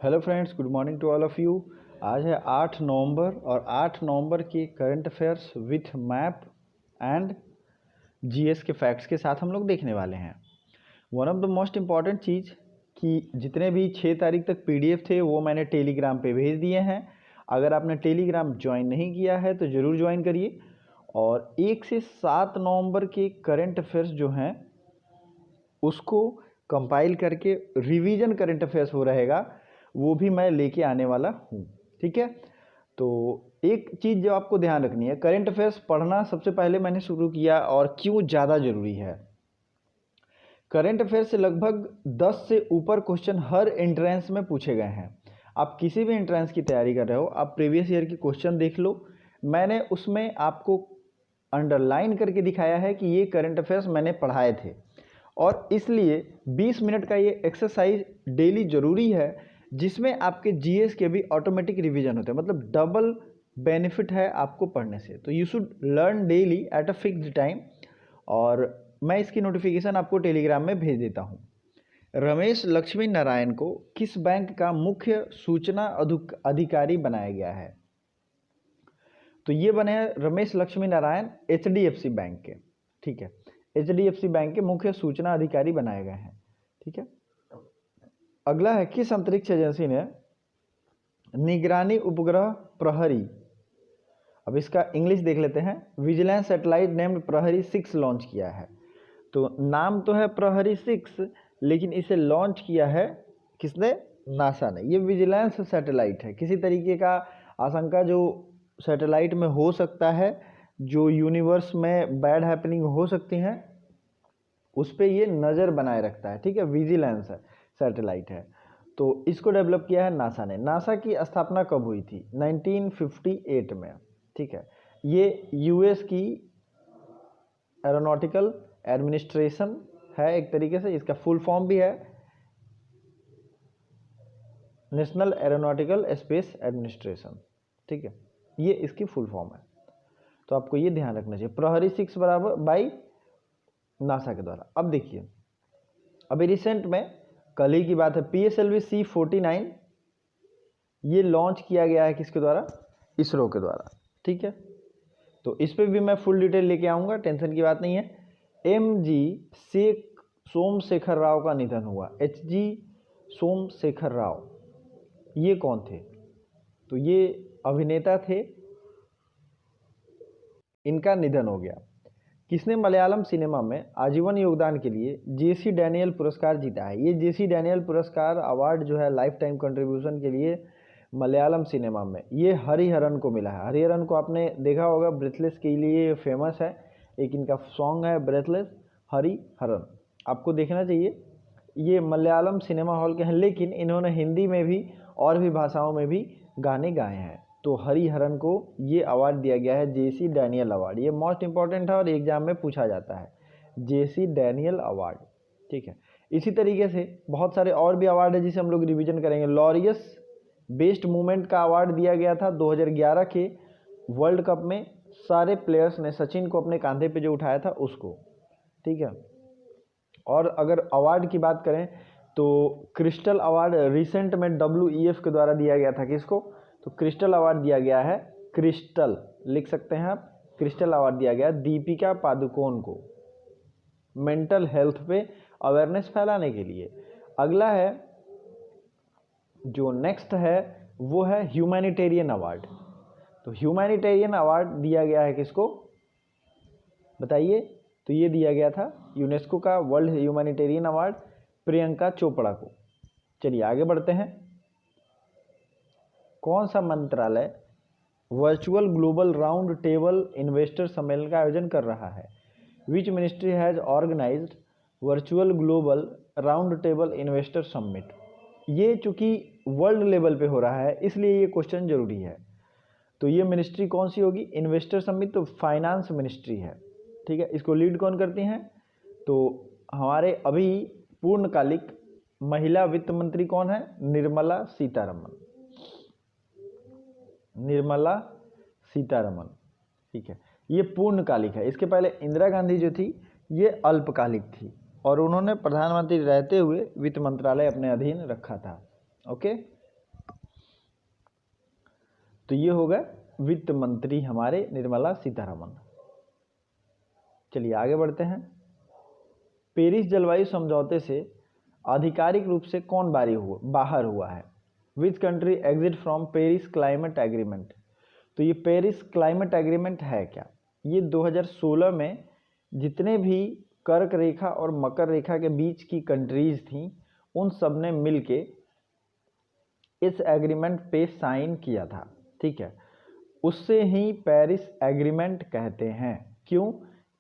Hello friends, good morning to all of you. आज है 8 नवंबर और 8 नवंबर की current affairs with map and GS के फैक्ट्स के साथ हम लोग देखने वाले हैं। One of the most important चीज़ कि जितने भी 6 तारीख तक पीडीएफ थे वो मैंने टेलीग्राम पे भेज दिए हैं। अगर आपने टेलीग्राम ज्वाइन नहीं किया है तो ज़रूर ज्वाइन करिए। और 1 से 7 नवंबर के करंट अफेयर्स जो हैं उसको कंपाइल करके रिवीजन करंट अफेयर्स हो रहेगा, वो भी मैं लेके आने वाला हूँ। ठीक है, तो एक चीज़ जो आपको ध्यान रखनी है, करंट अफेयर्स पढ़ना सबसे पहले मैंने शुरू किया और क्यों ज़्यादा ज़रूरी है। करंट अफेयर्स से लगभग 10 से ऊपर क्वेश्चन हर एंट्रेंस में पूछे गए हैं। आप किसी भी एंट्रेंस की तैयारी कर रहे हो, आप प्रीवियस ईयर की क्वेश्चन देख लो। मैंने उसमें आपको अंडरलाइन करके दिखाया है कि ये करंट अफेयर्स मैंने पढ़ाए थे, और इसलिए 20 मिनट का ये एक्सरसाइज डेली ज़रूरी है, जिसमें आपके जीएस के भी ऑटोमेटिक रिवीजन होते हैं। मतलब डबल बेनिफिट है आपको पढ़ने से। तो you should learn daily at a fixed time, और मैं इसकी नोटिफिकेशन आपको टेलीग्राम में भेज देता हूँ। रमेश लक्ष्मी नारायण को किस बैंक का मुख्य सूचना अधिकारी बनाया गया है? तो ये बने हैं रमेश लक्ष्मी नारायण एचडीएफसी बैंक के। ठीक है, एचडीएफसी बैंक के मुख्य सूचना अधिकारी बनाए गए हैं। ठीक है, अगला है किस अंतरिक्ष एजेंसी ने निगरानी उपग्रह प्रहरी, अब इसका इंग्लिश देख लेते हैं, विजिलेंस सैटेलाइट नेम्ड प्रहरी 6 लॉन्च किया है। तो नाम तो है प्रहरी 6, लेकिन इसे लॉन्च किया है किसने? नासा ने। ये विजिलेंस सैटेलाइट है। किसी तरीके का आशंका जो सैटेलाइट में हो सकता है, जो यूनिवर्स में बैड हैपनिंग हो सकती हैं, उस पर ये नज़र बनाए रखता है। ठीक है, विजिलेंस सैटेलाइट है। तो इसको डेवलप किया है नासा ने। नासा की स्थापना कब हुई थी? 1958 में। ठीक है, ये यूएस की एरोनॉटिकल एडमिनिस्ट्रेशन है एक तरीके से। इसका फुल फॉर्म भी है नेशनल एरोनॉटिकल स्पेस एडमिनिस्ट्रेशन। ठीक है, ये इसकी फुल फॉर्म है। तो आपको ये ध्यान रखना चाहिए, प्रहरी 6 बराबर बाई नासा के द्वारा। अब देखिए, अभी रिसेंट में कल ही की बात है, PSLV C49 ये लॉन्च किया गया है किसके द्वारा? इसरो के द्वारा। ठीक है, तो इस पर भी मैं फुल डिटेल लेके आऊँगा, टेंशन की बात नहीं है। सोमशेखर राव का निधन हुआ। HG सोमशेखर राव, ये कौन थे? तो ये अभिनेता थे, इनका निधन हो गया। किसने मलयालम सिनेमा में आजीवन योगदान के लिए JC डैनियल पुरस्कार जीता है? ये JC डैनियल पुरस्कार अवार्ड जो है लाइफ टाइम कंट्रीब्यूशन के लिए मलयालम सिनेमा में, ये हरिहरन को मिला है। हरिहरन को आपने देखा होगा, ब्रेथलेस के लिए फेमस है। एक इनका सॉन्ग है ब्रेथलेस, हरिहरन, आपको देखना चाहिए। ये मलयालम सिनेमा हॉल के हैं, लेकिन इन्होंने हिंदी में भी और भी भाषाओं में भी गाने गाए हैं। तो हरिहरन को ये अवार्ड दिया गया है, JC डैनियल अवार्ड। ये मोस्ट इंपॉर्टेंट है और एग्जाम में पूछा जाता है, JC डैनियल अवार्ड। ठीक है, इसी तरीके से बहुत सारे और भी अवार्ड है जिसे हम लोग रिवीजन करेंगे। लॉरियस बेस्ट मूवमेंट का अवार्ड दिया गया था 2011 के वर्ल्ड कप में। सारे प्लेयर्स ने सचिन को अपने कांधे पे जो उठाया था उसको। ठीक है, और अगर अवार्ड की बात करें तो क्रिस्टल अवार्ड रिसेंट में WEF के द्वारा दिया गया था। किसको? तो क्रिस्टल अवार्ड दिया गया है, क्रिस्टल लिख सकते हैं आप, क्रिस्टल अवार्ड दिया गया दीपिका पादुकोण को, मेंटल हेल्थ पे अवेयरनेस फैलाने के लिए। अगला है, जो नेक्स्ट है वो है ह्यूमैनिटेरियन अवार्ड। तो ह्यूमैनिटेरियन अवार्ड दिया गया है किसको बताइए? तो ये दिया गया था यूनेस्को का world humanitarian award Priyanka Chopra को। चलिए आगे बढ़ते हैं। कौन सा मंत्रालय virtual global round table investor सम्मेलन का आयोजन कर रहा है? Which ministry has organized virtual global round table investor summit? ये चूंकि वर्ल्ड लेवल पे हो रहा है, इसलिए ये क्वेश्चन जरूरी है। तो ये मिनिस्ट्री कौन सी होगी? इन्वेस्टर समिट तो फाइनेंस मिनिस्ट्री है। ठीक है, इसको लीड कौन करती हैं? तो हमारे अभी पूर्णकालिक महिला वित्त मंत्री कौन है? निर्मला सीतारमन। निर्मला सीतारमन। ठीक है, ये पूर्णकालिक है। इसके पहले इंदिरा गांधी जो थी ये अल्पकालिक थी, और उन्होंने प्रधानमंत्री रहते हुए वित्त मंत्रालय अपने अधीन रखा था। ओके, तो ये होगा वित्त मंत्री हमारे निर्मला सीतारमण। चलिए आगे बढ़ते हैं। पेरिस जलवायु समझौते से आधिकारिक रूप से कौन बाहर हुआ है? Which country exit from Paris climate agreement? तो ये पेरिस क्लाइमेट एग्रीमेंट है क्या? ये 2016 में जितने भी कर्क रेखा और मकर रेखा के बीच की कंट्रीज थी उन सब ने मिलके इस एग्रीमेंट पे साइन किया था, ठीक है। उससे ही पेरिस एग्रीमेंट कहते हैं। क्यों?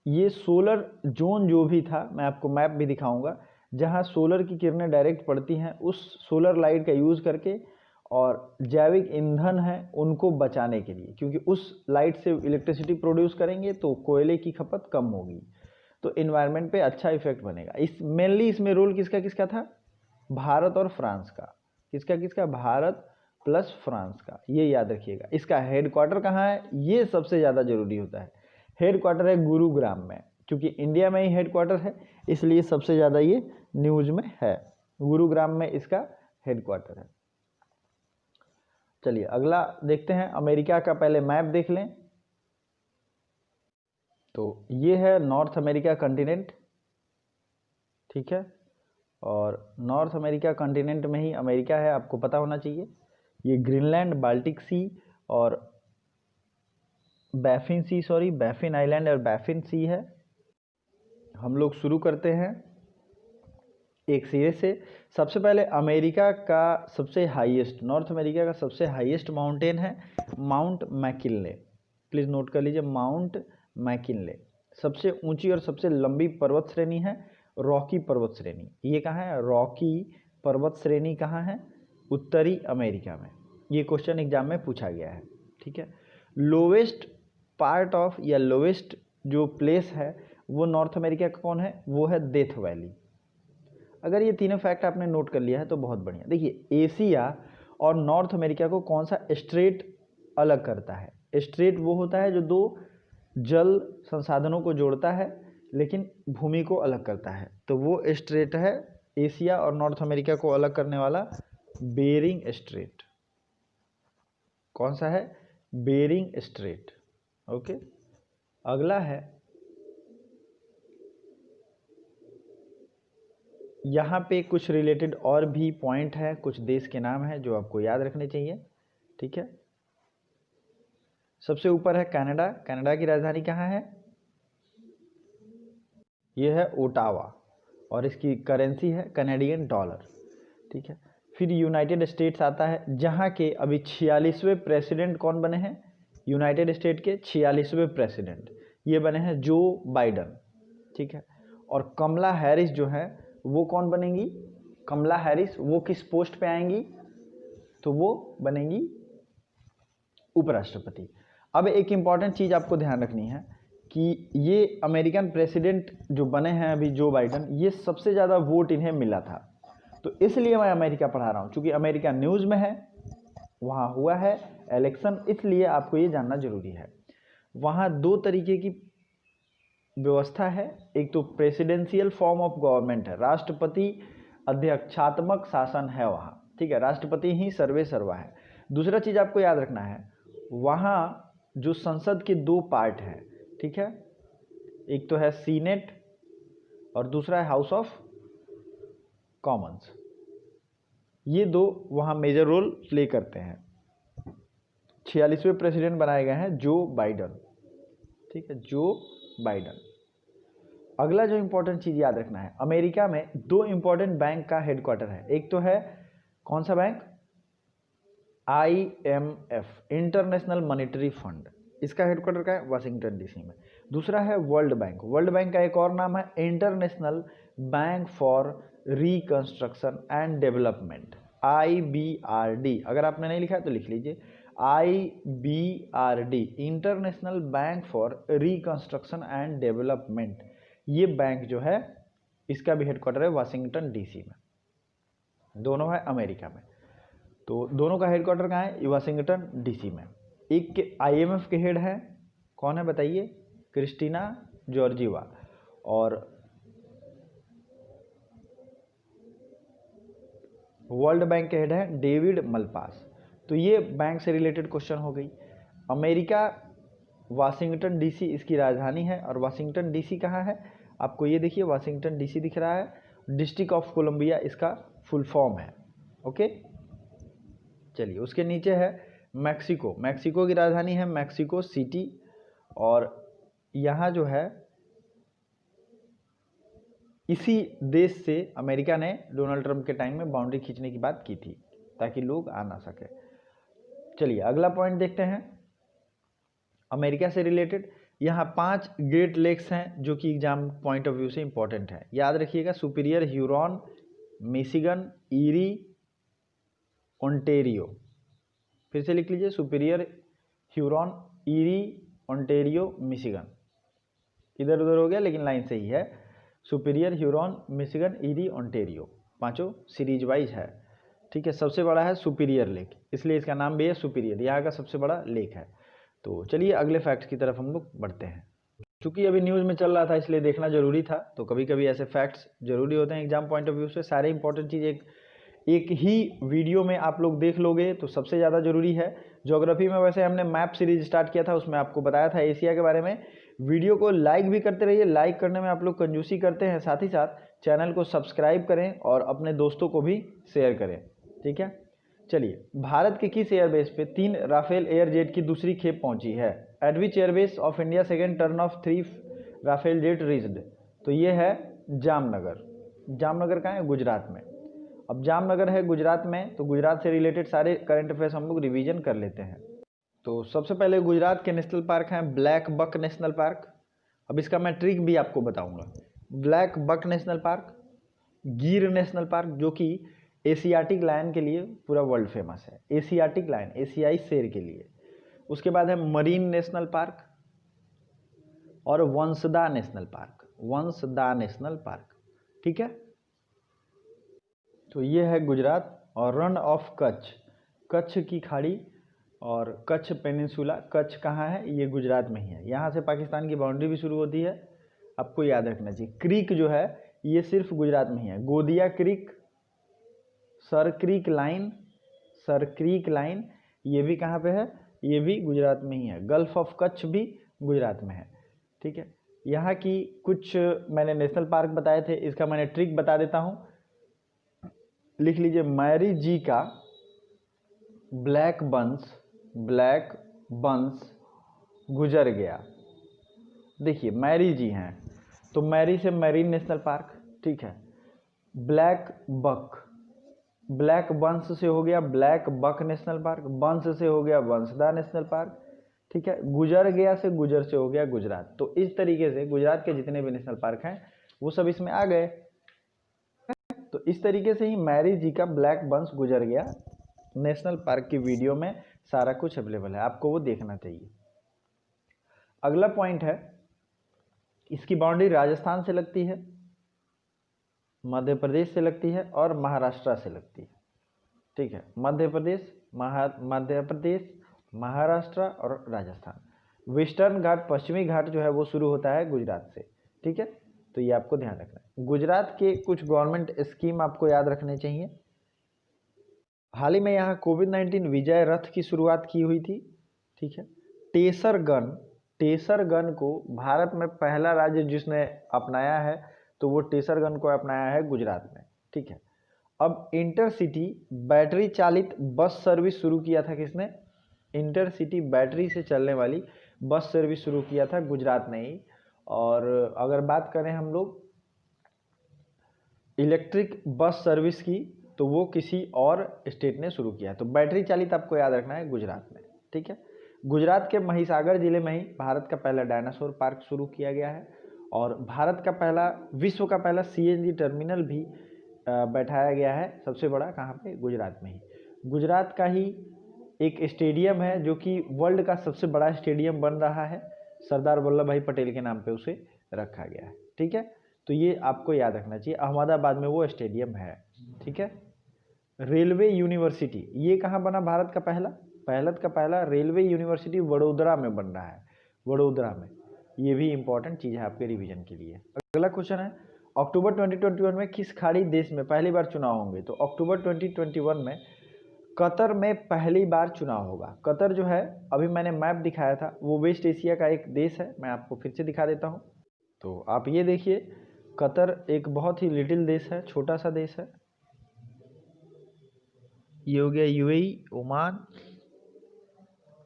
ये सोलर जोन जो भी था, मैं आपको मैप भी दिखाऊंगा, जहां सोलर की किरणें डायरेक्ट पड़ती हैं, उस सोलर लाइट का यूज़ करके और जैविक ईंधन है उनको बचाने के लिए, क्योंकि उस लाइट से इलेक्ट्रिसिटी प्रोड्यूस करेंगे तो कोयले की खपत कम होगी, तो इन्वायरमेंट पे अच्छा इफेक्ट बनेगा। मेनली इसमें रोल किसका किसका था? भारत और फ्रांस का। किसका किसका? भारत प्लस फ्रांस का, ये याद रखिएगा। इसका हेडक्वार्टर कहाँ है? ये सबसे ज़्यादा जरूरी होता है। हेडक्वार्टर है गुरुग्राम में, क्योंकि इंडिया में ही हेडक्वार्टर है, इसलिए सबसे ज़्यादा ये न्यूज में है। गुरुग्राम में इसका हेडक्वार्टर है। चलिए अगला देखते हैं। अमेरिका का पहले मैप देख लें। तो ये है नॉर्थ अमेरिका कंटिनेंट, ठीक है, और नॉर्थ अमेरिका कंटिनेंट में ही अमेरिका है, आपको पता होना चाहिए। ये ग्रीनलैंड, बाल्टिक सी और बैफिन आइलैंड और बैफिन सी है। हम लोग शुरू करते हैं एक सिरे से। सबसे पहले अमेरिका का सबसे हाईएस्ट, नॉर्थ अमेरिका का सबसे हाईएस्ट माउंटेन है माउंट मैकिनले। प्लीज़ नोट कर लीजिए, माउंट मैकिनले। सबसे ऊंची और सबसे लंबी पर्वत श्रेणी है रॉकी पर्वत श्रेणी। ये कहाँ है? रॉकी पर्वत श्रेणी कहाँ है? उत्तरी अमेरिका में। ये क्वेश्चन एग्जाम में पूछा गया है, ठीक है। लोवेस्ट पार्ट ऑफ या लोवेस्ट जो प्लेस है वो नॉर्थ अमेरिका का कौन है? वो है डेथ वैली। अगर ये तीनों फैक्ट आपने नोट कर लिया है तो बहुत बढ़िया। देखिए एशिया और नॉर्थ अमेरिका को कौन सा स्ट्रेट अलग करता है? स्ट्रेट वो होता है जो दो जल संसाधनों को जोड़ता है लेकिन भूमि को अलग करता है, तो वो स्ट्रेट है एशिया और नॉर्थ अमेरिका को अलग करने वाला बेरिंग स्ट्रेट। कौन सा है? Bearing straight. ओके, अगला है, यहाँ पे कुछ रिलेटेड और भी पॉइंट है, कुछ देश के नाम है जो आपको याद रखने चाहिए, ठीक है। सबसे ऊपर है कनाडा। कनाडा की राजधानी कहाँ है? ये है ओटावा और इसकी करेंसी है कनेडियन डॉलर, ठीक है। फिर यूनाइटेड स्टेट्स आता है, जहाँ के अभी 46वें प्रेसिडेंट कौन बने हैं? यूनाइटेड स्टेट के 46वें प्रेसिडेंट ये बने हैं जो बाइडन, ठीक है। और कमला हैरिस जो है वो कौन बनेंगी? कमला हैरिस वो किस पोस्ट पे आएंगी? तो वो बनेंगी उपराष्ट्रपति। अब एक इम्पॉर्टेंट चीज़ आपको ध्यान रखनी है कि ये अमेरिकन प्रेसिडेंट जो बने हैं अभी जो बाइडन, ये सबसे ज़्यादा वोट इन्हें मिला था, तो इसलिए मैं अमेरिका पढ़ा रहा हूँ, क्योंकि अमेरिका न्यूज़ में है, वहाँ हुआ है इलेक्शन, इसलिए आपको ये जानना जरूरी है। वहाँ दो तरीके की व्यवस्था है, एक तो प्रेसिडेंशियल फॉर्म ऑफ गवर्नमेंट है, राष्ट्रपति अध्यक्षात्मक शासन है वहाँ, ठीक है, राष्ट्रपति ही सर्वे सर्वा है। दूसरा चीज़ आपको याद रखना है, वहाँ जो संसद के दो पार्ट हैं, ठीक है, एक तो है सीनेट और दूसरा है हाउस ऑफ कॉमन्स। ये दो वहाँ मेजर रोल प्ले करते हैं। 46वें प्रेसिडेंट बनाए गए हैं जो बाइडन, ठीक है, जो बाइडन। अगला जो इंपॉर्टेंट चीज़ याद रखना है, अमेरिका में दो इंपॉर्टेंट बैंक का हेडक्वार्टर है। एक तो है कौन सा bank? IMF, international monetary fund, इसका हेडक्वार्टर का है वाशिंगटन डीसी में। दूसरा है वर्ल्ड बैंक। वर्ल्ड बैंक का एक और नाम है international bank for reconstruction and development, IBRD। अगर आपने नहीं लिखा है तो लिख लीजिए, IBRD, international bank for reconstruction and development. ये बैंक जो है इसका भी हेडक्वार्टर है वाशिंगटन डीसी में, दोनों है अमेरिका में। तो दोनों का हेडक्वार्टर कहाँ है? वाशिंगटन डीसी में। एक के IMF के हेड है, कौन है बताइए? Kristalina Georgieva. और वर्ल्ड बैंक के हेड है डेविड मलपास। तो ये बैंक से रिलेटेड क्वेश्चन हो गई। अमेरिका वाशिंगटन डीसी इसकी राजधानी है, और वाशिंगटन डीसी कहाँ है, आपको ये देखिए वाशिंगटन डीसी दिख रहा है, डिस्ट्रिक्ट ऑफ कोलंबिया इसका फुल फॉर्म है। ओके, चलिए उसके नीचे है मैक्सिको। मैक्सिको की राजधानी है मैक्सिको सिटी, और यहाँ जो है इसी देश से अमेरिका ने डोनाल्ड ट्रंप के टाइम में बाउंड्री खींचने की बात की थी ताकि लोग आ ना सके। चलिए अगला पॉइंट देखते हैं अमेरिका से रिलेटेड। यहाँ 5 ग्रेट लेक्स हैं जो कि एग्जाम पॉइंट ऑफ व्यू से इंपॉर्टेंट है, याद रखिएगा। Superior, Huron, Michigan, eerie, Ontario. फिर से लिख लीजिए, superior, Huron, eerie, Ontario, Michigan. इधर उधर हो गया लेकिन लाइन सही है। Superior, Huron, Michigan, eerie, Ontario, पांचों सीरीज वाइज है। ठीक है, सबसे बड़ा है सुपीरियर लेक, इसलिए इसका नाम भी है सुपीरियर, यहाँ का सबसे बड़ा लेक है। तो चलिए अगले फैक्ट्स की तरफ हम लोग बढ़ते हैं। क्योंकि अभी न्यूज़ में चल रहा था इसलिए देखना जरूरी था। तो कभी कभी ऐसे फैक्ट्स जरूरी होते हैं एग्जाम पॉइंट ऑफ व्यू से। सारे इंपॉर्टेंट चीज़ एक ही वीडियो में आप लोग देख लोगे तो सबसे ज़्यादा जरूरी है। ज्योग्राफी में वैसे हमने मैप सीरीज स्टार्ट किया था, उसमें आपको बताया था एशिया के बारे में। वीडियो को लाइक भी करते रहिए, लाइक करने में आप लोग कंजूसी करते हैं, साथ ही साथ चैनल को सब्सक्राइब करें और अपने दोस्तों को भी शेयर करें। ठीक है, चलिए भारत के किस एयरबेस पे 3 राफेल एयरजेट की दूसरी खेप पहुंची है? At which airbase of India second turn of 3 Rafale jet reached? तो ये है जामनगर। जामनगर कहाँ है? गुजरात में। अब जामनगर है गुजरात में, तो गुजरात से रिलेटेड सारे करंट अफेयर्स हम लोग रिवीजन कर लेते हैं। तो सबसे पहले गुजरात के नेशनल पार्क हैं ब्लैक बक नेशनल पार्क। अब इसका मैं ट्रिक भी आपको बताऊंगा। ब्लैक बक नेशनल पार्क, गिर नेशनल पार्क जो कि एशियाटिक लायन के लिए पूरा वर्ल्ड फेमस है, एशियाटिक लायन, एशियाई शेर के लिए। उसके बाद है मरीन नेशनल पार्क और Vansda national park, Vansda national park. ठीक है, तो ये है गुजरात। और रन ऑफ कच्छ, कच्छ की खाड़ी और कच्छ पेनिनसुला, कच्छ कहाँ है? ये गुजरात में ही है, यहाँ से पाकिस्तान की बाउंड्री भी शुरू होती है, आपको याद रखना चाहिए। क्रीक जो है ये सिर्फ गुजरात में ही है, गोदिया creek, sir creek line, sir creek line ये भी कहाँ पे है? ये भी गुजरात में ही है। गल्फ ऑफ कच्छ भी गुजरात में है। ठीक है, यहाँ की कुछ मैंने नेशनल पार्क बताए थे, इसका मैंने ट्रिक बता देता हूँ, लिख लीजिए। मैरी जी का ब्लैक बंस, ब्लैक बंस गुजर गया। देखिए मैरी जी हैं तो मैरी से मैरीन नेशनल पार्क। ठीक है, ब्लैक बक, ब्लैक बंस से हो गया ब्लैक बक नेशनल पार्क, बंस से हो गया वंसदा नेशनल पार्क। ठीक है, गुजर गया से गुजर से हो गया गुजरात। तो इस तरीके से गुजरात के जितने भी नेशनल पार्क हैं वो सब इसमें आ गए। तो इस तरीके से ही मैरी जी का ब्लैक बंस गुजर गया नेशनल पार्क की वीडियो में सारा कुछ अवेलेबल है, आपको वो देखना चाहिए। अगला पॉइंट है, इसकी बाउंड्री राजस्थान से लगती है, मध्य प्रदेश से लगती है और महाराष्ट्र से लगती है। ठीक है, मध्य प्रदेश, महाराष्ट्र और राजस्थान। वेस्टर्न घाट, पश्चिमी घाट जो है वो शुरू होता है गुजरात से। ठीक है, तो ये आपको ध्यान रखना है। गुजरात के कुछ गवर्नमेंट स्कीम आपको याद रखने चाहिए। हाल ही में यहाँ कोविड-19 विजय रथ की शुरुआत की हुई थी। ठीक है, टेसर गन, टेसर गन को भारत में पहला राज्य जिसने अपनाया है तो वो टेसर गन को अपनाया है गुजरात में। ठीक है, अब इंटरसिटी बैटरी चालित बस सर्विस शुरू किया था किसने? इंटरसिटी बैटरी से चलने वाली बस सर्विस शुरू किया था गुजरात ने ही। और अगर बात करें हम लोग इलेक्ट्रिक बस सर्विस की तो वो किसी और स्टेट ने शुरू किया। तो बैटरी चालित आपको याद रखना है गुजरात में। ठीक है, गुजरात के महिसागर जिले में ही भारत का पहला डायनासोर पार्क शुरू किया गया है और भारत का पहला, विश्व का पहला सीएनजी टर्मिनल भी बैठाया गया है, सबसे बड़ा कहाँ पे? गुजरात में ही। गुजरात का ही एक स्टेडियम है जो कि वर्ल्ड का सबसे बड़ा स्टेडियम बन रहा है, सरदार वल्लभ भाई पटेल के नाम पे उसे रखा गया है। ठीक है, तो ये आपको याद रखना चाहिए, अहमदाबाद में वो स्टेडियम है। ठीक है, रेलवे यूनिवर्सिटी ये कहाँ बना? भारत का पहला, भारत का पहला रेलवे यूनिवर्सिटी वडोदरा में बन रहा है, वडोदरा में। ये भी इंपॉर्टेंट चीज़ है आपके रिवीजन के लिए। अगला क्वेश्चन है, अक्टूबर 2021 में किस खाड़ी देश में पहली बार चुनाव होंगे? तो अक्टूबर 2021 में कतर में पहली बार चुनाव होगा। कतर जो है, अभी मैंने मैप दिखाया था, वो वेस्ट एशिया का एक देश है। मैं आपको फिर से दिखा देता हूँ। तो आप ये देखिए, कतर एक बहुत ही लिटिल देश है, छोटा सा देश है। ये हो गया यूएई, ओमान,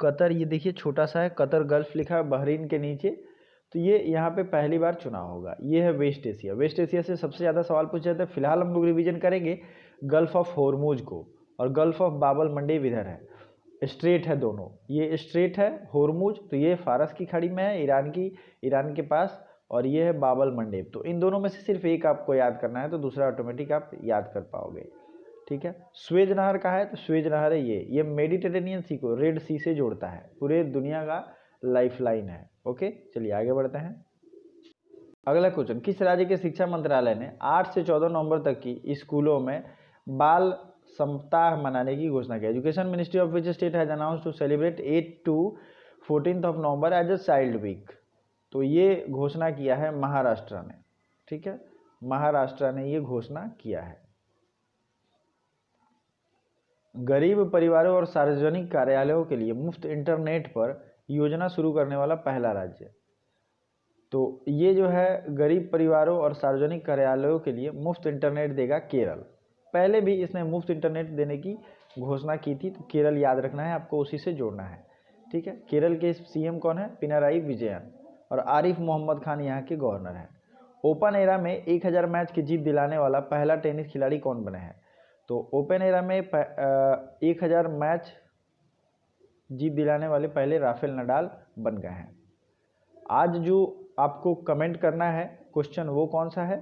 कतर। ये देखिए छोटा सा है, कतर गल्फ लिखा है बहरीन के नीचे। तो ये यहाँ पे पहली बार चुनाव होगा। ये है वेस्ट एशिया। वेस्ट एशिया से सबसे ज़्यादा सवाल पूछे जाते हैं। फिलहाल हम लोग रिवीजन करेंगे गल्फ ऑफ होर्मुज को, और गल्फ ऑफ बाबल मंडेब इधर है, स्ट्रेट है दोनों। ये स्ट्रेट है होर्मुज, तो ये फारस की खाड़ी में है, ईरान के पास, और ये है बाबल मंडेब। तो इन दोनों में से सिर्फ एक आपको याद करना है, तो दूसरा ऑटोमेटिक आप याद कर पाओगे। ठीक है। स्वेज नहर का है, तो स्वेज नहर है ये मेडिटेरेनियन सी को रेड सी से जोड़ता है, पूरे दुनिया का लाइफलाइन है। ओके, चलिए आगे बढ़ते हैं। अगला क्वेश्चन, किस राज्य के शिक्षा मंत्रालय ने 8 से 14 नवंबर तक की स्कूलों में बाल सप्ताह मनाने की घोषणा की? Education ministry of which state has announce to celebrate 8 to 14 of November as a child week? तो ये घोषणा किया है महाराष्ट्र ने। ठीक है, महाराष्ट्र ने ये घोषणा किया है। गरीब परिवारों और सार्वजनिक कार्यालयों के लिए मुफ्त इंटरनेट पर योजना शुरू करने वाला पहला राज्य। तो ये जो है गरीब परिवारों और सार्वजनिक कार्यालयों के लिए मुफ्त इंटरनेट देगा केरल। पहले भी इसने मुफ्त इंटरनेट देने की घोषणा की थी, तो केरल याद रखना है आपको, उसी से जोड़ना है। ठीक है। केरल के सीएम कौन है? पिनाराई विजयन, और आरिफ मोहम्मद खान यहाँ के गवर्नर हैं। ओपन एरा में 1000 मैच की जीत दिलाने वाला पहला टेनिस खिलाड़ी कौन बने हैं? तो ओपन एरा में 1000 मैच जीत दिलाने वाले पहले राफेल नडाल बन गए हैं। आज जो आपको कमेंट करना है क्वेश्चन, वो कौन सा है?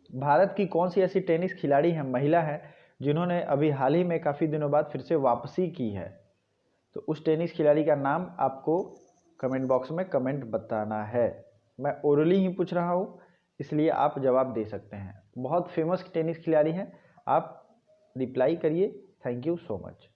भारत की कौन सी ऐसी टेनिस खिलाड़ी है, महिला है, जिन्होंने अभी हाल ही में काफ़ी दिनों बाद फिर से वापसी की है? तो उस टेनिस खिलाड़ी का नाम आपको कमेंट बॉक्स में कमेंट बताना है। मैं ओरली ही पूछ रहा हूँ, इसलिए आप जवाब दे सकते हैं। बहुत फेमस टेनिस खिलाड़ी हैं, आप रिप्लाई करिए। Thank you so much.